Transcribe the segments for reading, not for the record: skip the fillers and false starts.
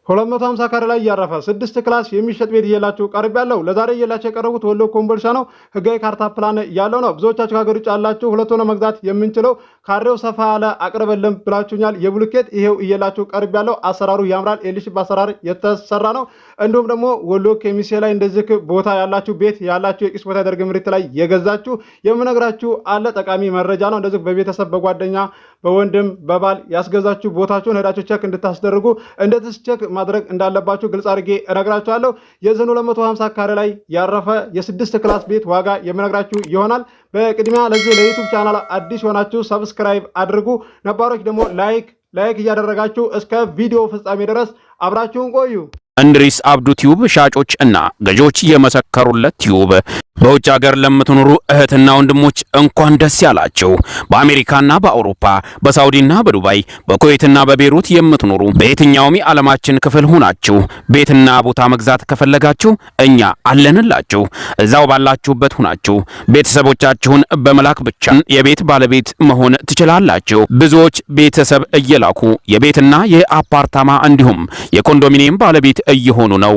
250 ካሬ ላይ ያረፈ 6 ክላስ የሚሸጥ ቤት ይዤላችሁ ቀርብ ያለው ለዛሬ ይዤላችሁ የቀረቡት ወሎ ኮምቦልቻ ነው። ህጋዊ ካርታ ፕላን ያለው ነው። ብዙዎቻችሁ ከሀገር ውጭ ያላችሁ ሁለት ሆነ መግዛት የምንችለው ካሬው ሰፋ ያለ አቅርበልን ብላችሁኛል። የብሎኬት ይሄው ይዤላችሁ ቀርብ ያለው አሰራሩ ያምራል። ኤልሺፕ አሰራር የተሰራ ነው። እንዲሁም ደግሞ ወሎ ኬሚሴ ላይ እንደዚህ ቦታ ያላችሁ ቤት ያላችሁ የቂስ ቦታ ያደርግ ምሪት ላይ የገዛችሁ የምነግራችሁ አለ ጠቃሚ መረጃ ነው። እንደዚህ በቤተሰብ በጓደኛ በወንድም በባል ያስገዛችሁ ቦታችሁን ሄዳችሁ ቼክ እንድታስደርጉ እንደዚህ ቼክ ማድረግ እንዳለባችሁ ግልጽ አድርጌ እነግራችኋለሁ። የዘኑ 250 ካሬ ላይ ያረፈ የ6 ክላስ ቤት ዋጋ የምነግራችሁ ይሆናል። በቅድሚያ ለዚህ ለዩቲዩብ ቻናል አዲስ ሆናችሁ ሰብስክራይብ አድርጉ። ነባሮች ደግሞ ላይክ እያደረጋችሁ እስከ ቪዲዮ ፍጻሜ ድረስ አብራችሁን ቆዩ። እንድሪስ አብዱ ቲዩብ ሻጮች እና ገዢዎች የመሰከሩለት ቲዩብ በውጭ ሀገር ለምትኖሩ እህትና ወንድሞች እንኳን ደስ ያላችሁ። በአሜሪካና በአውሮፓ በሳውዲና በዱባይ በኩዌትና በቤሩት የምትኖሩ በየትኛውም የዓለማችን ክፍል ሆናችሁ ቤትና ቦታ መግዛት ከፈለጋችሁ እኛ አለንላችሁ። እዛው ባላችሁበት ሆናችሁ ቤተሰቦቻችሁን በመላክ ብቻ የቤት ባለቤት መሆን ትችላላችሁ። ብዙዎች ቤተሰብ እየላኩ የቤትና የአፓርታማ እንዲሁም የኮንዶሚኒየም ባለቤት እየሆኑ ነው።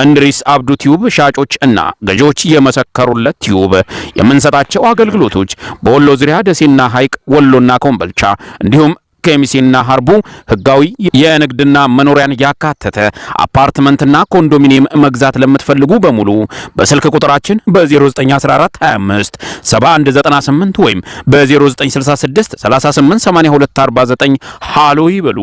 እንድሪስ አብዱ ቲዩብ ሻጮች እና ገዢዎች የመሰከሩለት ቲዩብ የምንሰጣቸው አገልግሎቶች በወሎ ዙሪያ ደሴና ሐይቅ፣ ወሎና ኮምቦልቻ እንዲሁም ከሚሴና ሀርቡ ህጋዊ የንግድና መኖሪያን ያካተተ አፓርትመንትና ኮንዶሚኒየም መግዛት ለምትፈልጉ በሙሉ በስልክ ቁጥራችን በ0914 25 7198 ወይም በ0966 3882 49 ሃሎ ይበሉ።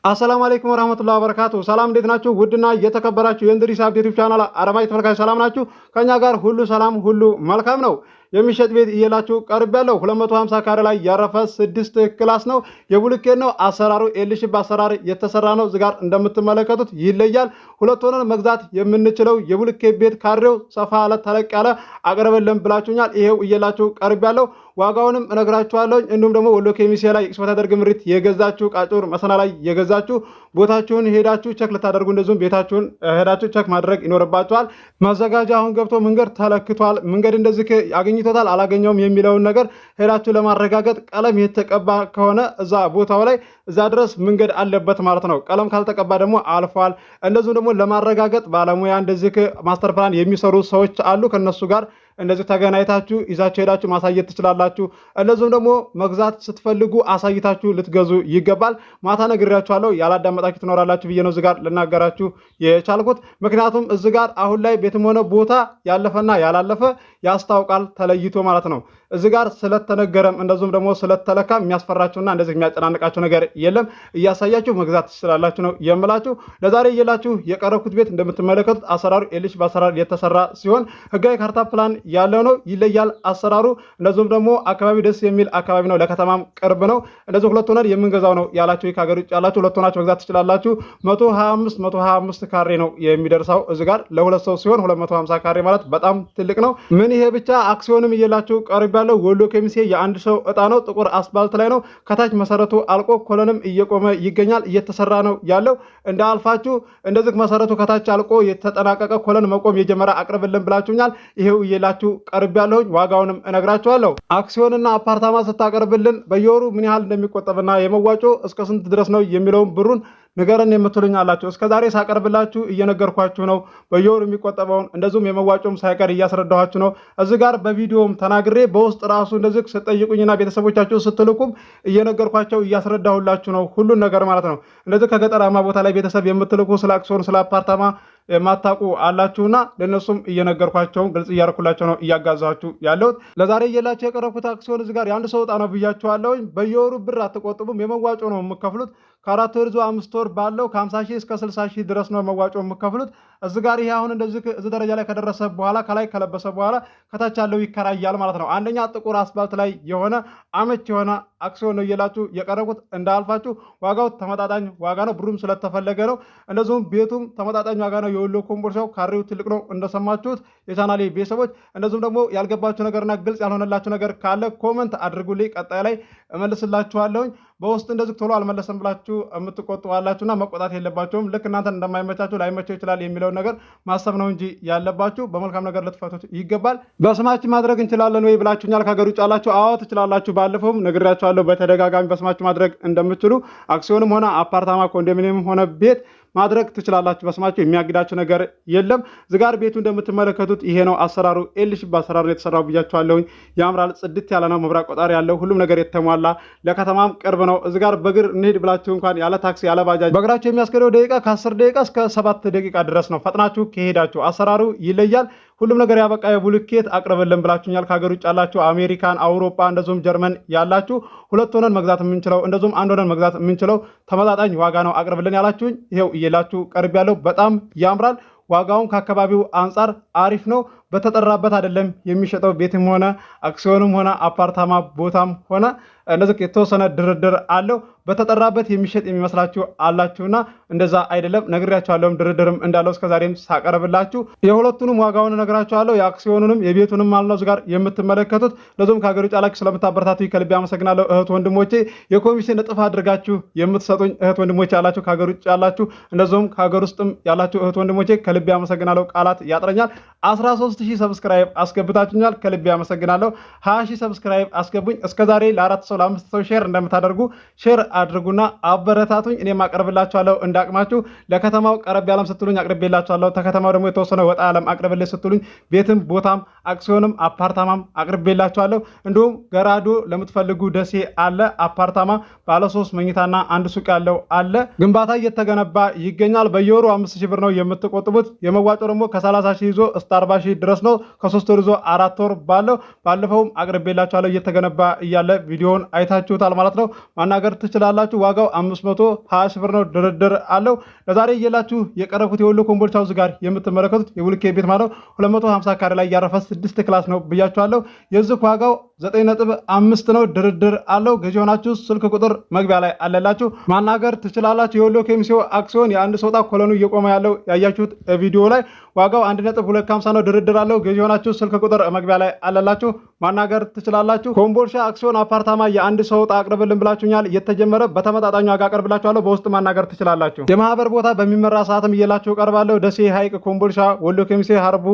አሰላሙ አለይኩም ወራህመቱላሂ ወበረካቱ። ሰላም እንዴት ናችሁ? ውድና የተከበራችሁ የእንድሪስ አብዱ ዩቲዩብ ቻናል አረማይ ተመልካቾች ሰላም ናችሁ? ከኛ ጋር ሁሉ ሰላም ሁሉ መልካም ነው። የሚሸጥ ቤት እየላችሁ ቀርብ ያለው 250 ካሬ ላይ ያረፈ 6 ክላስ ነው። የብሎኬት ነው። አሰራሩ ኤልሺፕ አሰራር የተሰራ ነው። እዚህ ጋር እንደምትመለከቱት ይለያል። ሁለት ሆነን መግዛት የምንችለው የብሎኬት ቤት ካሬው ሰፋ ያለ ተለቅ ያለ አቅርበልን ብላችሁኛል። ይሄው እየላችሁ ቀርብ ያለው ዋጋውንም እነግራችኋለሁ። እንዲሁም ደግሞ ወሎ ኬሚሴ ላይ ኤክስፖርት ያደርግ ምሪት የገዛችሁ ቃጭር መሰና ላይ የገዛችሁ ቦታችሁን ሄዳችሁ ቼክ ልታደርጉ እንደዚሁም ቤታችሁን ሄዳችሁ ቼክ ማድረግ ይኖርባችኋል። ማዘጋጃ አሁን ገብቶ መንገድ ተለክቷል፣ መንገድ እንደዚህ አገኝቶታል አላገኘውም የሚለውን ነገር ሄዳችሁ ለማረጋገጥ ቀለም የተቀባ ከሆነ እዛ ቦታው ላይ እዛ ድረስ መንገድ አለበት ማለት ነው። ቀለም ካልተቀባ ደግሞ አልፏል። እንደዚሁም ደግሞ ለማረጋገጥ ባለሙያ እንደዚህ ማስተር ፕላን የሚሰሩ ሰዎች አሉ። ከነሱ ጋር እንደዚህ ተገናኝታችሁ ይዛችሁ ሄዳችሁ ማሳየት ትችላላችሁ። እንደዚሁም ደግሞ መግዛት ስትፈልጉ አሳይታችሁ ልትገዙ ይገባል። ማታ ነግሬያችኋለሁ፣ ያላዳመጣችሁ ትኖራላችሁ ብዬ ነው እዚህ ጋር ልናገራችሁ የቻልኩት። ምክንያቱም እዚህ ጋር አሁን ላይ ቤትም ሆነ ቦታ ያለፈና ያላለፈ ያስታውቃል ተለይቶ ማለት ነው። እዚህ ጋር ስለተነገረም እንደዚሁም ደግሞ ስለተለካ የሚያስፈራችሁና እንደዚህ የሚያጨናንቃችሁ ነገር የለም። እያሳያችሁ መግዛት ትችላላችሁ ነው የምላችሁ። ለዛሬ እየላችሁ የቀረብኩት ቤት እንደምትመለከቱት አሰራሩ ኤልሺፕ አሰራር የተሰራ ሲሆን ህጋዊ ካርታ ፕላን ያለው ነው። ይለያል አሰራሩ። እንደዚሁም ደግሞ አካባቢ ደስ የሚል አካባቢ ነው፣ ለከተማም ቅርብ ነው። እንደዚህ ሁለት ሆነን የምንገዛው ነው ያላችሁ ከሀገር ውጭ ያላችሁ ሁለት ሆናችሁ መግዛት ትችላላችሁ። 125 ካሬ ነው የሚደርሰው። እዚህ ጋር ለሁለት ሰው ሲሆን 250 ካሬ ማለት በጣም ትልቅ ነው። ምን ይሄ ብቻ አክሲዮንም እየላችሁ ቀርብ ያለው ወሎ ኬሚሴ የአንድ ሰው እጣ ነው። ጥቁር አስፋልት ላይ ነው። ከታች መሰረቱ አልቆ ኮለንም እየቆመ ይገኛል። እየተሰራ ነው ያለው። እንዳልፋችሁ እንደዚህ መሰረቱ ከታች አልቆ የተጠናቀቀ ኮለን መቆም የጀመረ አቅርብልን ብላችሁኛል። ይሄው እየላችሁ ቀርብ ያለሁኝ ዋጋውንም እነግራችኋለሁ። አክሲዮንና አፓርታማ ስታቀርብልን በየወሩ ምን ያህል እንደሚቆጠብና የመዋጮ እስከ ስንት ድረስ ነው የሚለውን ብሩን ንገረን የምትሉኝ አላችሁ። እስከዛሬ ሳቀርብላችሁ እየነገርኳችሁ ነው በየወሩ የሚቆጠበውን እንደዚሁም የመዋጮም ሳይቀር እያስረዳኋችሁ ነው። እዚህ ጋር በቪዲዮም ተናግሬ በውስጥ ራሱ እንደዚህ ስጠይቁኝና ቤተሰቦቻችሁ ስትልኩም እየነገርኳቸው እያስረዳሁላችሁ ነው ሁሉን ነገር ማለት ነው። እንደዚህ ከገጠራማ ቦታ ላይ ቤተሰብ የምትልኩ ስለ አክሲዮን ስለ አፓርታማ የማታውቁ አላችሁና ለነሱም እየነገርኳቸው ግልጽ እያደረኩላቸው ነው እያጋዛችሁ ያለሁት። ለዛሬ እየላችሁ የቀረብኩት አክሲዮን እዚህ ጋር የአንድ ሰው ዕጣ ነው ብያችኋለሁ። በየወሩ ብር አትቆጥቡም፣ የመዋጮ ነው የምከፍሉት። ከ4 ወር ዞ 5 ወር ባለው ከ50 ሺህ እስከ 60 ሺህ ድረስ ነው መዋጮ የምከፍሉት። እዚህ ጋር ይሄ አሁን እንደዚህ ደረጃ ላይ ከደረሰ በኋላ ከላይ ከለበሰ በኋላ ከታች ያለው ይከራያል ማለት ነው። አንደኛ ጥቁር አስፋልት ላይ የሆነ አመች የሆነ አክሲዮን ነው እየላችሁ የቀረብኩት። እንዳልፋችሁ ዋጋው ተመጣጣኝ ዋጋ ነው፣ ብሩም ስለተፈለገ ነው። እንደዚሁም ቤቱም ተመጣጣኝ ዋጋ ነው። የወሎ ኮምቦልቻው ካሬው ትልቅ ነው እንደሰማችሁት የቻናሌ ቤተሰቦች። እንደዚሁም ደግሞ ያልገባችሁ ነገርና ግልጽ ያልሆነላችሁ ነገር ካለ ኮመንት አድርጉልኝ፣ ቀጣይ ላይ እመልስላችኋለሁኝ። በውስጥ እንደዚህ ቶሎ አልመለሰም ብላችሁ የምትቆጡ አላችሁና መቆጣት የለባችሁም። ልክ እናንተ እንደማይመቻችሁ ላይመቸው ይችላል የሚለውን ነገር ማሰብ ነው እንጂ ያለባችሁ በመልካም ነገር ልትፈቱት ይገባል። በስማችን ማድረግ እንችላለን ወይ ብላችሁኛል። ከሀገር ውጭ ያላችሁ አዎ ትችላላችሁ። ባለፈውም ነግሬያችኋለሁ በተደጋጋሚ በስማችሁ ማድረግ እንደምትችሉ። አክሲዮንም ሆነ አፓርታማ ኮንዶሚኒየም ሆነ ቤት ማድረግ ትችላላችሁ። በስማችሁ የሚያግዳችሁ ነገር የለም። ዝጋር ቤቱ እንደምትመለከቱት ይሄ ነው አሰራሩ። ኤልሺፕ አሰራሩ የተሰራው ብያችኋለሁኝ። ያምራል፣ ጽድት ያለ ነው። መብራት ቆጣሪ ያለው ሁሉም ነገር የተሟላ ለከተማም ቅርብ ነው። ዝጋር በእግር እንሂድ ብላችሁ እንኳን ያለ ታክሲ ያለ ባጃጅ በእግራችሁ የሚያስገደው ደቂቃ ከ10 ደቂቃ እስከ 7 ደቂቃ ድረስ ነው። ፈጥናችሁ ከሄዳችሁ አሰራሩ ይለያል። ሁሉም ነገር ያበቃ የቡልኬት አቅርብልን ብላችሁኛል። ከሀገር ውጭ ያላችሁ አሜሪካን፣ አውሮፓ እንደዚሁም ጀርመን ያላችሁ ሁለት ሆነን መግዛት የምንችለው እንደዚሁም አንድ ሆነን መግዛት የምንችለው ተመጣጣኝ ዋጋ ነው አቅርብልን ያላችሁኝ ይሄው እየላችሁ ቀርብ ያለው በጣም ያምራል። ዋጋውን ከአካባቢው አንጻር አሪፍ ነው። በተጠራበት አይደለም የሚሸጠው። ቤትም ሆነ አክሲዮንም ሆነ አፓርታማ ቦታም ሆነ እንደዚህ የተወሰነ ድርድር አለው። በተጠራበት የሚሸጥ የሚመስላችሁ አላችሁና እንደዛ አይደለም። ነግሬያችኋለሁም ድርድርም እንዳለው እስከዛሬም ሳቀርብላችሁ የሁለቱንም ዋጋውን ነግራችኋለሁ። የአክሲዮኑንም የቤቱንም ማለት ነው ጋር የምትመለከቱት። ለዞም ከሀገር ውጭ ያላችሁ ስለምታበረታቱ ከልቤ አመሰግናለሁ እህት ወንድሞቼ። የኮሚሽን እጥፍ አድርጋችሁ የምትሰጡኝ እህት ወንድሞቼ ያላችሁ ከሀገር ውጭ ያላችሁ እንደዚሁም ከሀገር ውስጥም ያላችሁ እህት ወንድሞቼ ከልቤ አመሰግናለሁ። ቃላት ያጥረኛል። 13000 ሰብስክራይብ አስገብታችሁኛል። ከልቤ አመሰግናለሁ። 20000 ሰብስክራይብ አስገቡኝ። እስከዛሬ ለ4 ሰው ለ5 ሰው ሼር እንደምታደርጉ ሼር አድርጉና አበረታቱኝ። እኔም አቀርብላችኋለሁ እንዳቅማችሁ። ለከተማው ቀረብ ያለም ስትሉኝ አቅርቤላችኋለሁ። ተከተማው ደግሞ የተወሰነ ወጣ ያለም አቅርብልኝ ስትሉኝ ቤትም ቦታም አክሲዮንም አፓርታማም አቅርቤላችኋለሁ። እንዲሁም ገራዶ ለምትፈልጉ ደሴ አለ አፓርታማ ባለ 3 መኝታና አንድ ሱቅ ያለው አለ። ግንባታ እየተገነባ ይገኛል። በየወሩ 5000 ብር ነው የምትቆጥቡት። የመዋጮ ደግሞ ከ30000 ይዞ እስከ 40000 ድረስ ነው። ከ3 ወር ይዞ 4 ወር ባለው ባለፈውም አቅርቤላችኋለሁ። እየተገነባ እያለ ቪዲዮውን አይታችሁታል ማለት ነው። ማናገር ትችላላችሁ። ዋጋው 520 ብር ነው። ድርድር አለው። ለዛሬ እየላችሁ የቀረብኩት የወሎ ኮምቦልቻው ጋር የምትመለከቱት የቡልኬ ቤት ማለት 250 ካሬ ላይ ያረፈ 6 ክላስ ነው ብያችኋለሁ። የዚህ ዋጋው 9.5 ነው። ድርድር አለው። ገዢ ሆናችሁ ስልክ ቁጥር መግቢያ ላይ አለላችሁ ማናገር ትችላላችሁ። የወሎ ኬሚሲዮ አክሲዮን የአንድ ሰውጣ ኮሎኑ እየቆመ ያለው ያያችሁት ቪዲዮ ላይ ዋጋው 1.250 ነው። ድርድር አለው። ገዢ ሆናችሁ ስልክ ቁጥር መግቢያ ላይ አለላችሁ ማናገር ትችላላችሁ። ኮምቦልቻ አክሲዮን አፓርታማ የአንድ ሰውጣ አቅርብልን ብላችሁኛል። የተጀመረ በተመጣጣኝ ዋጋ አቀርብላችኋለሁ። በውስጥ ማናገር ትችላላችሁ። የማህበር ቦታ በሚመራ ሰዓትም እየላችሁ ቀርባለሁ። ደሴ፣ ሐይቅ፣ ኮምቦልቻ፣ ወሎ ኬሚሴ፣ ሀርቡ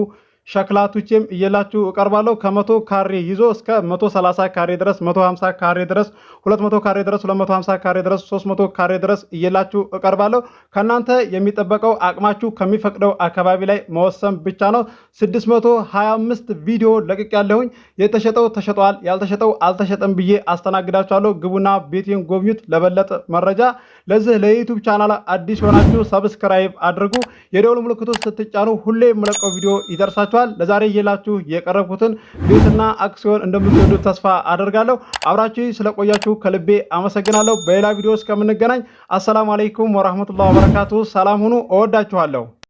ሸክላቱቼም እየላችሁ እቀርባለሁ። ከ100 ካሬ ይዞ እስከ 130 ካሬ ድረስ 150 ካሬ ድረስ 200 ካሬ ድረስ 250 ካሬ ድረስ 300 ካሬ ድረስ እየላችሁ እቀርባለሁ። ከናንተ የሚጠበቀው አቅማችሁ ከሚፈቅደው አካባቢ ላይ መወሰን ብቻ ነው። 625 ቪዲዮ ለቅቅ ያለሁኝ የተሸጠው ተሸጧል፣ ያልተሸጠው አልተሸጠም ብዬ አስተናግዳችኋለሁ። ግቡና ቤቴን ጎብኙት። ለበለጠ መረጃ ለዚህ ለዩቲዩብ ቻናል አዲስ ሆናችሁ ሰብስክራይብ አድርጉ። የደውል ምልክቱ ስትጫኑ ሁሌ የምለቀው ቪዲዮ ይደርሳችኋል። ለዛሬ እየላችሁ የቀረብኩትን ቤትና አክሲዮን እንደምትወዱት ተስፋ አደርጋለሁ። አብራችሁ ስለቆያችሁ ከልቤ አመሰግናለሁ። በሌላ ቪዲዮ እስከምንገናኝ አሰላሙ አለይኩም ወራህመቱላሂ ወበረካቱ። ሰላም ሁኑ። እወዳችኋለሁ።